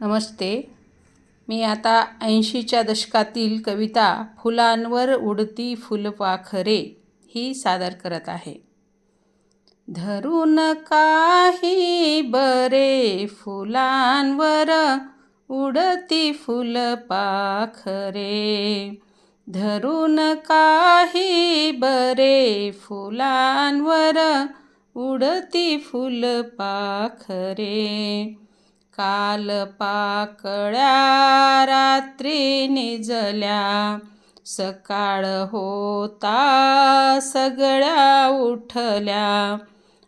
नमस्ते. मी आता 80च्या दशकातील कविता फुलांवर उडती फुलपाखरे ही सादर करत आहे. धरून काही बरे फुलांवर उडती फुलपाखरे, धरून काही बरे फुलांवर उडती फुलपाखरे. काल पाकळ्या रात्री निजल्या, सकाळ होता सगळ्या उठल्या,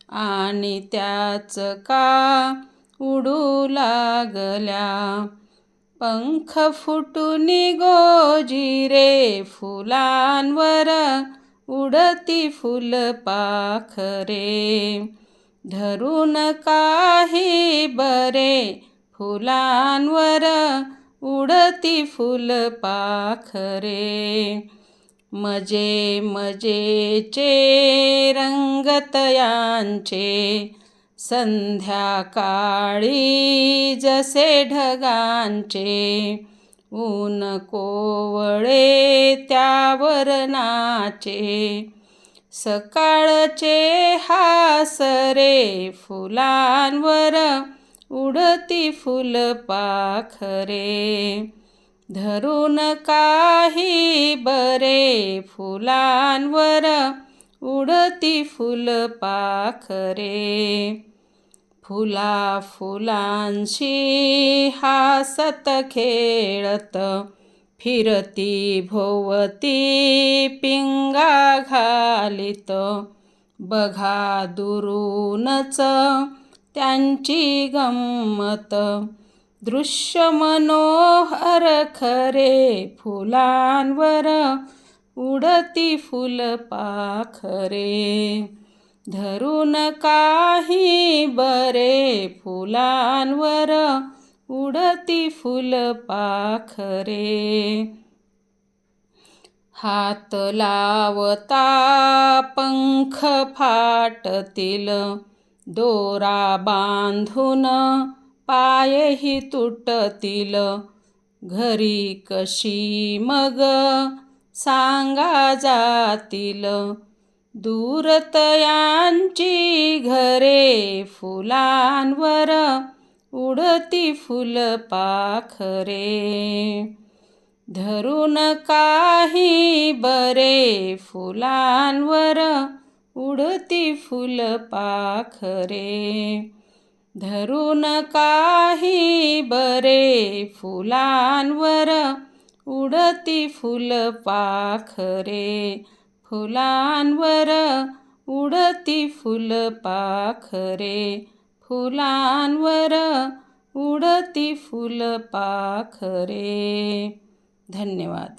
आणि त्याच का उडू लागल्या. पंख फुटून गोजिरे फुलांवर उडती फुलपाखरे, धरून काही बरे फुलांवर उडती फुलपाखरे. मजे मजेचे रंगत यांचे, संध्याकाळी जसे ढगांचे, ऊन कोवळे त्यावर नाचे. सकाळचे हासरे फुलांवर उडती फुलपाखरे, धरून काही बरे फुलांवर उडती फुलपाखरे. फुला फुलांशी हासत खेळत, फिरती भोवती पिंगा घालीत, बघा दुरूनच त्यांची गंमत. दृश्य मनोहर खरे फुलांवर उडती फुलपाखरे, धरून काही बरे फुलांवर उडती फुलपाखरे. हात लावता पंख फाटतील, दोरा बांधून पायही तुटतील, घरी कशी मग सांगा जातील. दूरतयांची घरे फुलांवर उडती फुलपाखरे, धरून काही बरे फुलांवर उडती फुलपाखरे, धरून काही बरे फुलांवर उडती फुलपाखरे, फुलांवर उडती फुलपाखरे, फुलांवर उडती फुलपाखरे. धन्यवाद.